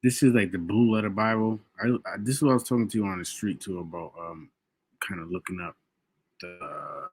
This is like the Blue Letter Bible. This is what I was talking to you on the street too about kind of looking up the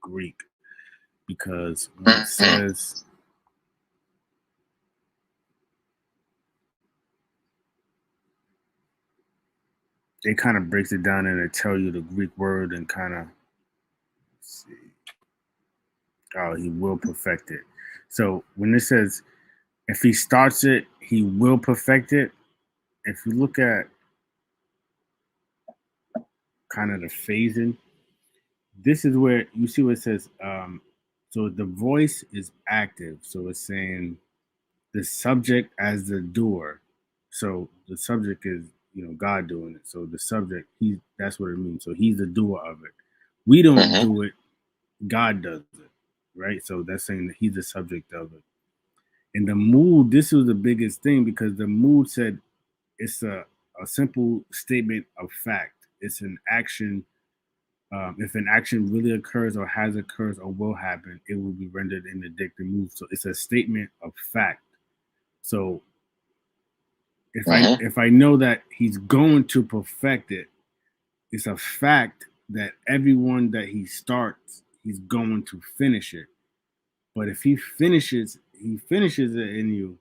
Greek because when it Mhm. says it kind of breaks it down and it tell you the Greek word and kind of see. Oh, he will perfect it. So when it says if he starts it, he will perfect it. If you look at kind of the phasing, this is where you see what it says. So the voice is active. So it's saying the subject as the doer. So the subject is God doing it. So the subject that's what it means. So he's the doer of it. We don't Mhm. do it. God does it. Right. So that's saying that he's the subject of it. And the mood. This was the biggest thing because the mood said it's a simple statement of fact. It's an action. If an action really occurs or has occurred or will happen, it will be rendered in the dictum mood. So it's a statement of fact. So Mhm. if I know that he's going to perfect it, it's a fact that everyone that he starts, he's going to finish it. But if he finishes it in you,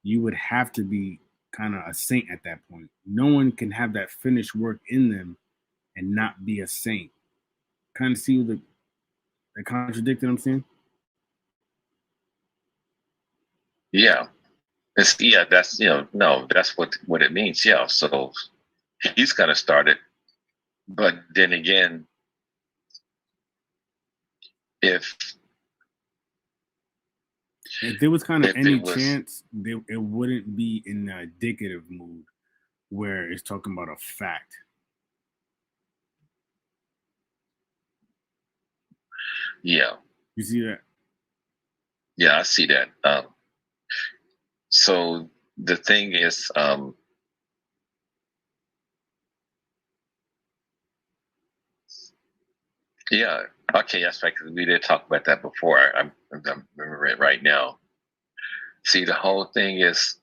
you would have to be kind of a saint at that point. No one can have that finished work in them and not be a saint. Kind of see the contradiction I'm saying? Yeah. That's no, that's what it means. Yeah. So he's gonna start it. But then again, if If there was kind of if any it was chance, it wouldn't be in the indicative mood where it's talking about a fact. yeah, You see that? yeah, I see that. So the thing is, yeah, okay, that's right. 'Cause we did talk about that before. I'm remembering it right now. See, the whole thing is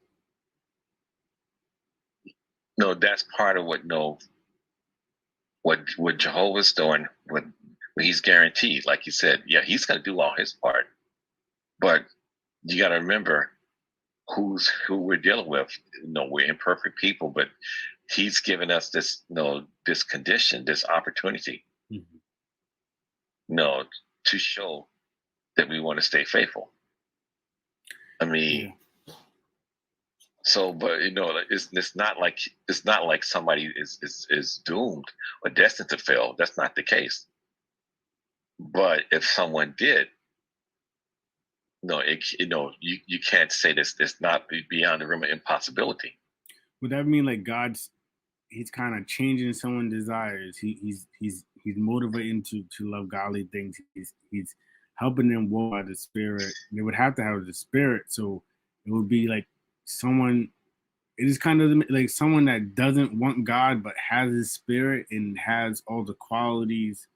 no. That's part of what no what Jehovah's doing. What he's guaranteed, like you said, yeah, he's gonna do all his part. But you got to remember who we're dealing with. We're imperfect people, but he's given us this this condition, this opportunity, Mm-hmm. you know, to show that we want to stay faithful. I Yeah. mean, so but it's not like somebody is doomed or destined to fail. That's not the case. But if someone did, no, you can't say this. It's not beyond the realm of impossibility. Would that mean like he's kind of changing someone's desires? He's motivating to love godly things. He's helping them walk by the spirit. They would have to have the spirit, so it would be like someone. It is kind of like someone that doesn't want God but has His spirit and has all the qualities,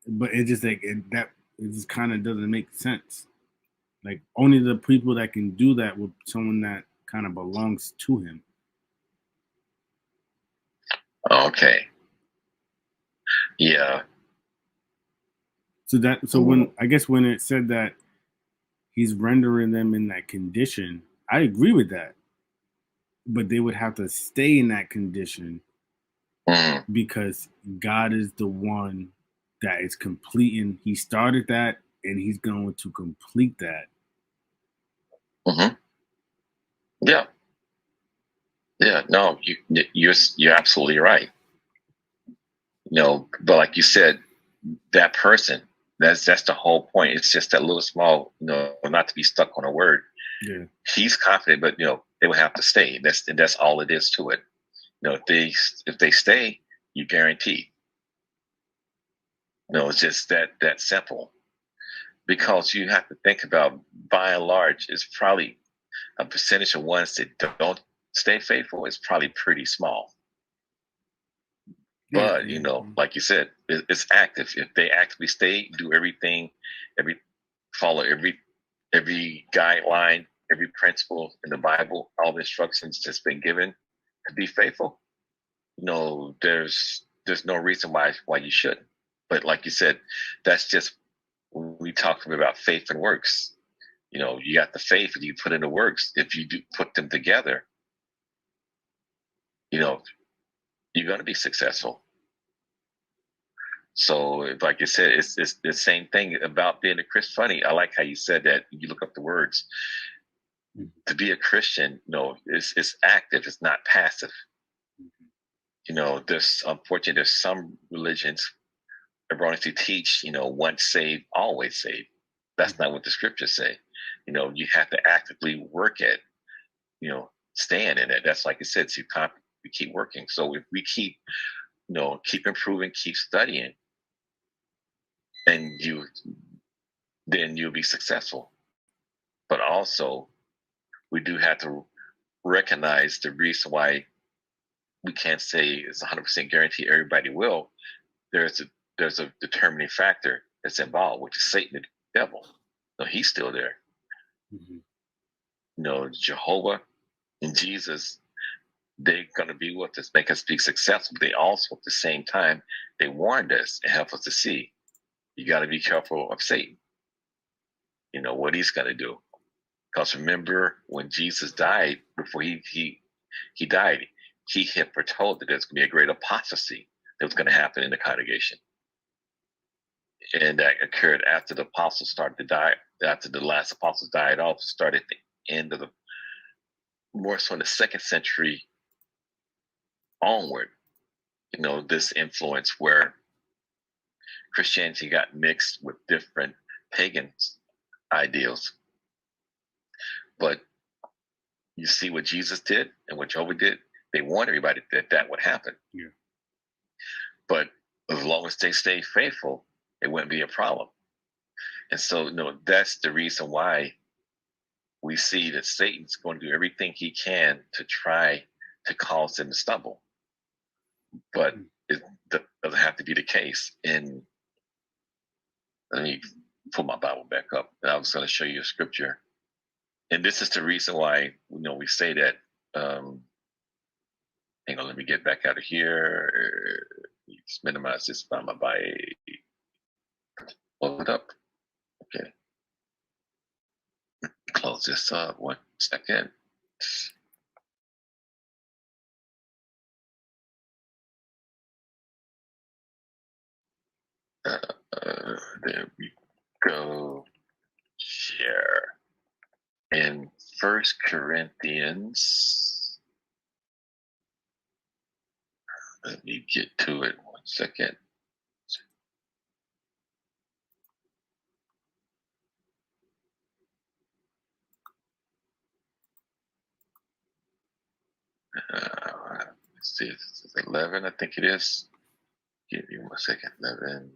but it just like it just kind of doesn't make sense. Like only the people that can do that with someone that kind of belongs to Him. Okay. Yeah. So when I guess when it said that he's rendering them in that condition, I agree with that. But they would have to stay in that condition Mhm. because God is the one that is completing. He started that and he's going to complete that. Mhm. Yeah. Yeah. No, you're absolutely right. But like you said, that person, that's the whole point. It's just that little small, not to be stuck on a word. Yeah. He's confident, but they will have to stay. That's all it is to it. If they stay, you guarantee. It's just that simple. Because you have to think about, by and large, it's probably a percentage of ones that don't stay faithful is probably pretty small. Yeah. But like you said, it's active. If they actively stay, do everything, every follow every guideline, every principle in the Bible, all the instructions that's been given to be faithful, there's no reason why you shouldn't. But like you said, that's just we talked about faith and works. You got the faith and you put in the works. If you do put them together, you're going to be successful. So, like you said, it's the same thing about being a Christian. Funny, I like how you said that. You look up the words. To be a Christian, it's active. It's not passive. Unfortunately, there's some religions erroneously teach, once saved, always saved. That's not what the scriptures say. You have to actively work at, staying in it. That's like you said, so we keep working. So if we keep improving, keep studying, and then you'll be successful. But also, we do have to recognize the reason why we can't say it's 100% guarantee everybody will. There's a determining factor that's involved, which is Satan, the devil. No, he's still there. Jehovah and Jesus, they're going to be with us, make us be successful. They also, at the same time, they warned us and help us to see, you got to be careful of Satan. What he's going to do. Because remember, when Jesus died, before he died, he had foretold that there's going to be a great apostasy that was going to happen in the congregation. And that occurred after the apostles started to die, after the last apostles died off, started at the end of more so in the 2nd century onward, this influence where Christianity got mixed with different pagan ideals. But you see what Jesus did and what Jehovah did, they warned everybody that would happen. Yeah. But as long as they stay faithful, it wouldn't be a problem. And so, that's the reason why we see that Satan's going to do everything he can to try to cause them to stumble. But it doesn't have to be the case. And let me pull my Bible back up. And I was going to show you a scripture. And this is the reason why, we say that, hang on, let me get back out of here. Just minimize this by blow it up. Okay. Close this up 1 second. There we go. Share. In 1 Corinthians, let me get to it 1 second. Let's see, this is 11, I think it is. Give me 1 second, 11.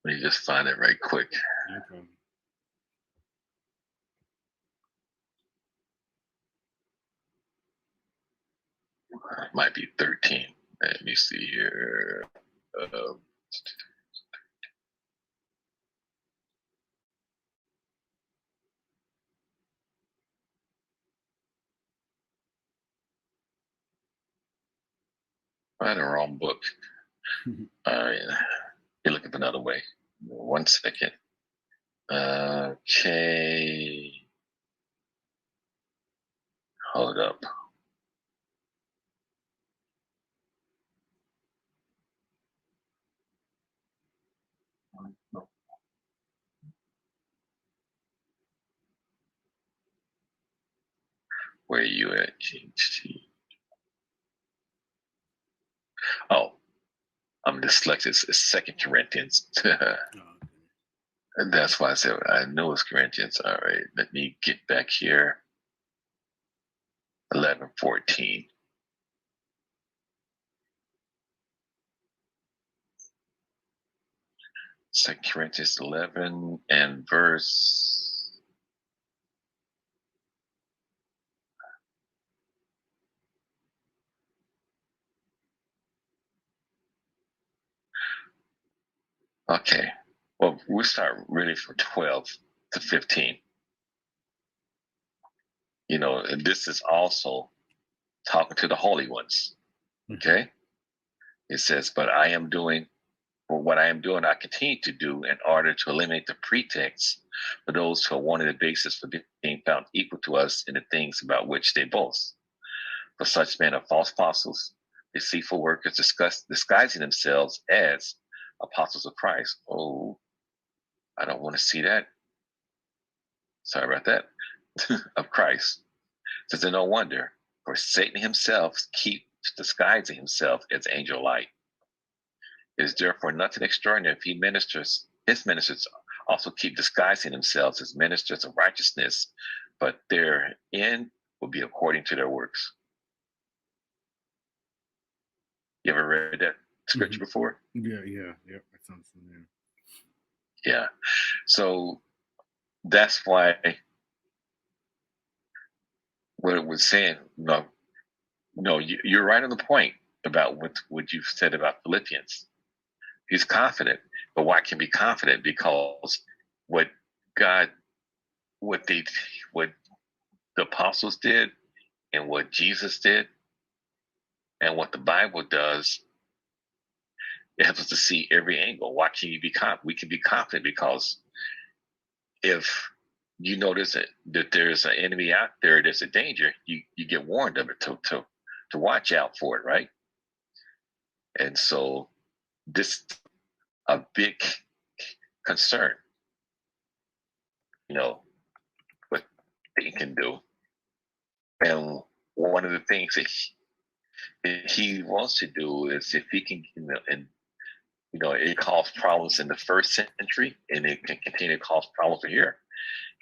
Let me just find it right quick. No problem. It might be 13. Let me see here. Find the wrong book. You're looking for another way. 1 second. Okay. Hold up. Where are you at, GT? Oh, I'm dyslexic. It's 2 Corinthians. And that's why I said I know it's Corinthians. All right, let me get back here. 11:14. Second Corinthians 11 and verse. Okay, Well, we'll start really from 12 to 15. And this is also talking to the holy ones. Okay? It says, but what I am doing, I continue to do in order to eliminate the pretext for those who are wanting the basis for being found equal to us in the things about which they boast. For such men are false apostles, deceitful workers, disguising themselves as apostles of Christ. Oh, I don't want to see that. Sorry about that. Of Christ. Says, no wonder, for Satan himself keeps disguising himself as angel light. It is therefore nothing extraordinary if his ministers also keep disguising themselves as ministers of righteousness, but their end will be according to their works. You ever read that scripture before? Yeah. That sounds familiar. Yeah. So that's why what it was saying, you're right on the point about what you've said about Philippians. He's confident, but why can be confident? Because what the apostles did, and what Jesus did, and what the Bible does, it helps us to see every angle. Why can you be confident? We can be confident because if you notice that there's an enemy out there, there's a danger, you get warned of it to watch out for it, right? And so this a big concern, what they can do. And one of the things that he wants to do is if he can, it caused problems in the first century, and it can continue to cause problems here,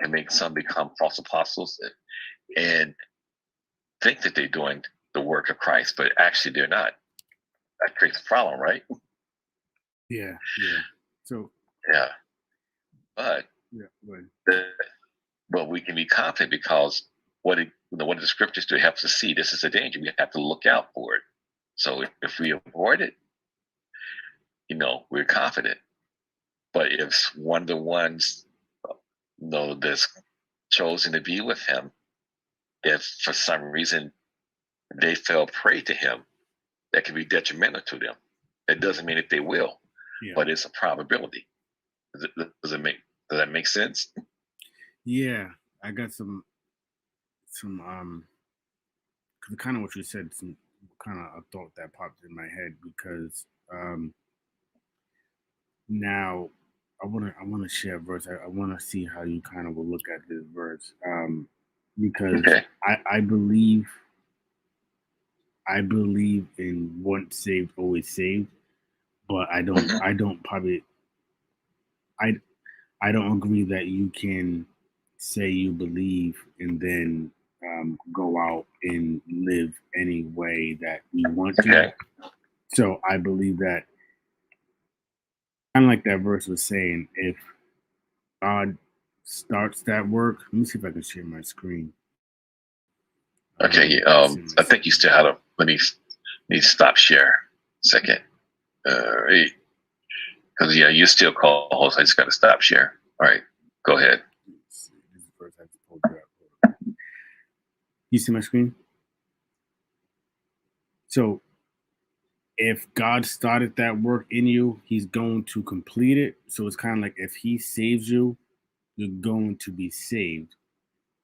and make some become false apostles and think that they're doing the work of Christ, but actually they're not. That creates a problem, right? Yeah. So. Yeah. But. Yeah. But we can be confident because what the scriptures do helps us see this is a danger. We have to look out for it. So if we avoid it, we're confident. But if one of the ones, that's chosen to be with him, if for some reason they fell prey to him, that can be detrimental to them. It doesn't mean that they will, but it's a probability. Does that make sense? Yeah, I got some kind of what you said, some kind of a thought that popped in my head because now I want to share a verse. I want to see how you kind of will look at this verse because I believe in once saved always saved, but I don't agree that you can say you believe and then go out and live any way that you want to. Okay. So I believe that, kind of like that verse was saying, if God starts that work, let me see if I can share my screen. Okay. I think you still have to. Let me stop share a second. Because you still call host. I just got to stop share. All right, go ahead. This is the first I just pulled it up. You see my screen? So if God started that work in you, he's going to complete it. So it's kind of like if he saves you, you're going to be saved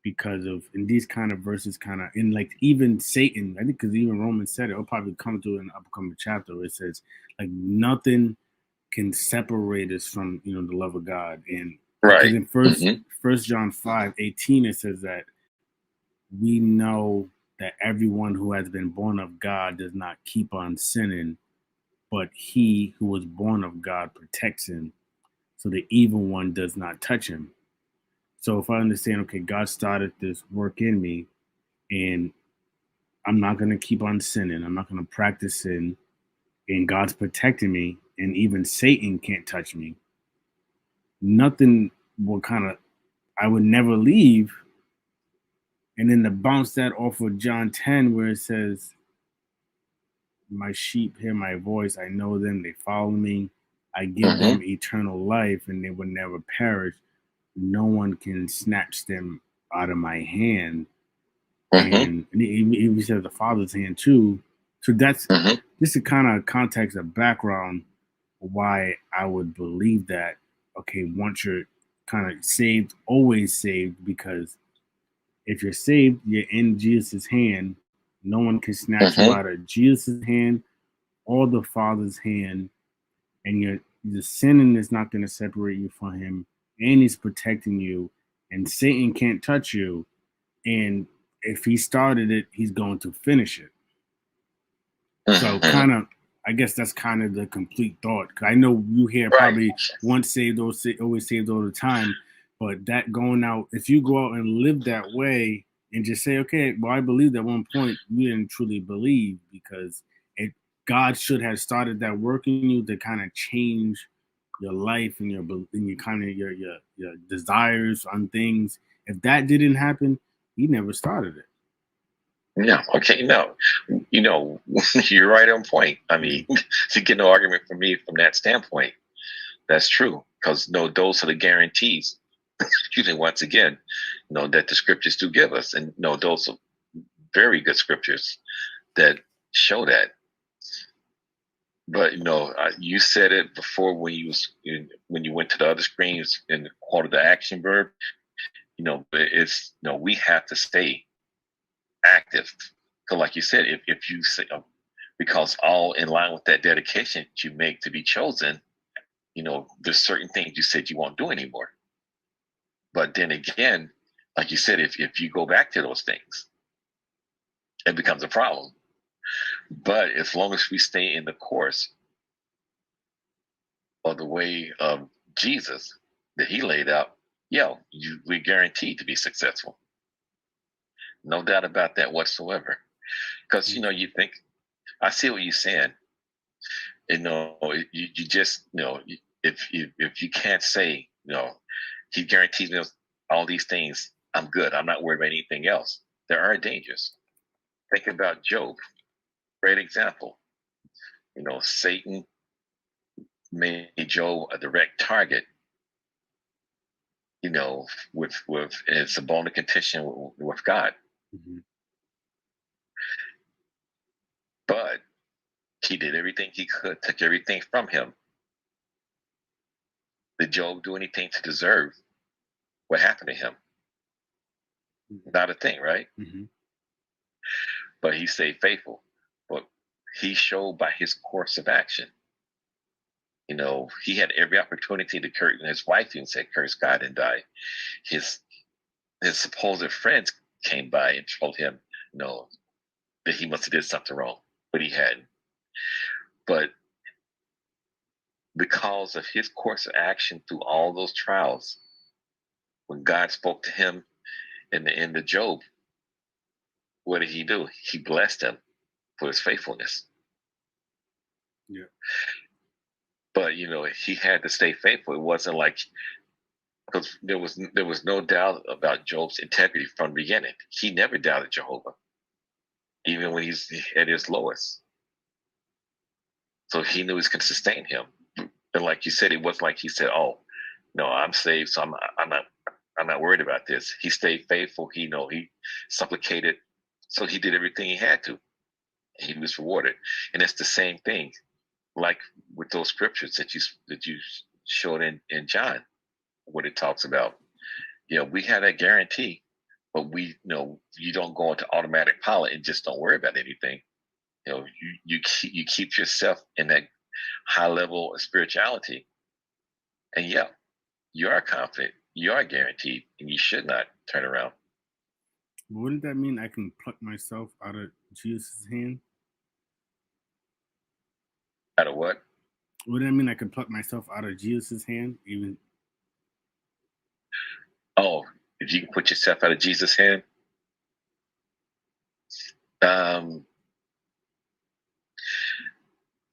because of, in these kind of verses, kind of in like even Satan, I think because even Romans said it, it'll probably come to in an upcoming chapter. It says like nothing can separate us from, the love of God. And right in first John 5:18, it says that we know that everyone who has been born of God does not keep on sinning, but he who was born of God protects him, so the evil one does not touch him. So if I understand, okay, God started this work in me, and I'm not going to keep on sinning, I'm not going to practice sin, and God's protecting me, and even Satan can't touch me, nothing will I would never leave. And then to bounce that off of John 10, where it says, my sheep hear my voice, I know them, they follow me. I give Mm-hmm. them eternal life and they will never perish. No one can snatch them out of my hand. Mm-hmm. And he said the Father's hand too. So that's Mm-hmm. just the kind of context of background why I would believe that. Okay, once you're kind of saved, always saved, because if you're saved, you're in Jesus' hand. No one can snatch you Mm-hmm. out of Jesus' hand or the Father's hand, and the sinning is not going to separate you from Him, and He's protecting you, and Satan can't touch you. And if He started it, He's going to finish it. So, Mm-hmm. kind of, I guess that's kind of the complete thought. 'Cause I know you hear Right. probably once saved, always saved all the time, but that going out, if you go out and live that way and just say, okay, well, I believed at one point, you didn't truly believe, because it God should have started that work in you to kind of change your life and your kind of your desires on things. If that didn't happen, He never started it. Yeah. Okay. No, you're right on point. I Yeah. mean, to get no argument from me from that standpoint. That's true. Because those are the guarantees. Excuse me, once again, that the scriptures do give us. And those are very good scriptures that show that. But you said it before when when you went to the other screens and quoted the action verb. It's we have to stay active. Because, like you said, if you say, because all in line with that dedication that you make to be chosen, there's certain things you said you won't do anymore. But then again, like you said, if you go back to those things, it becomes a problem. But as long as we stay in the course of the way of Jesus that He laid out, we're guaranteed to be successful. No doubt about that whatsoever. Because you think, I see what you're saying. You just if you can't say He guarantees me all these things, I'm good. I'm not worried about anything else. There are dangers. Think about Job. Great example. Satan made Job a direct target. With it's a bone of contention with God, Mm-hmm. but he did everything he could, took everything from him. Did Job do anything to deserve what happened to him? Not a thing, right? Mm-hmm. But he stayed faithful. But he showed by his course of action. He had every opportunity to curse, and his wife even said, "Curse God and die." His supposed friends came by and told him, that he must have did something wrong, but he hadn't. But because of his course of action through all those trials, when God spoke to him in the end of Job, what did He do? He blessed him for his faithfulness. Yeah. But he had to stay faithful. It wasn't like, because there was no doubt about Job's integrity from the beginning. He never doubted Jehovah, even when he's at his lowest. So he knew He could sustain him. And like you said, it wasn't like he said, "Oh, no, I'm saved, so I'm not worried about this." He stayed faithful. He supplicated, so he did everything he had to. And he was rewarded, and it's the same thing, like with those scriptures that you showed in John, what it talks about. We have that guarantee, but you don't go into automatic pilot and just don't worry about anything. You keep yourself in that high level of spirituality, and you are confident, you are guaranteed, and you should not turn around. But wouldn't that mean I can pluck myself out of Jesus' hand? Out of what? Wouldn't that mean I can pluck myself out of Jesus' hand? Even Oh, if you can put yourself out of Jesus' hand, um,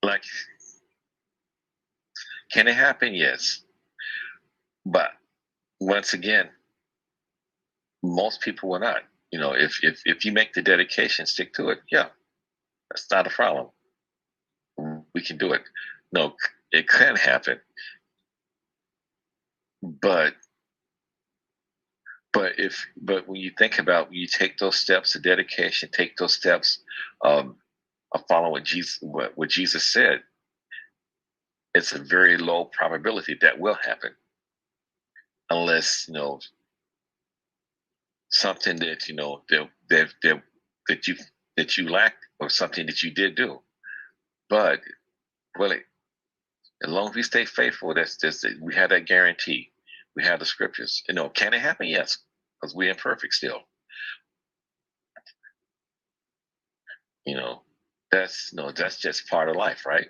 like, can it happen? Yes, but once again, most people will not. If you make the dedication, stick to it. Yeah, that's not a problem. We can do it. No, It can happen, but but when you think about, when you take those steps of dedication, take those steps of following what Jesus said, it's a very low probability that will happen, unless something that that you that you lacked, or something that you did do. But really, as long as we stay faithful, we have that guarantee. We have the scriptures. Can it happen? Yes, because we're imperfect still. You know, that's just part of life, right?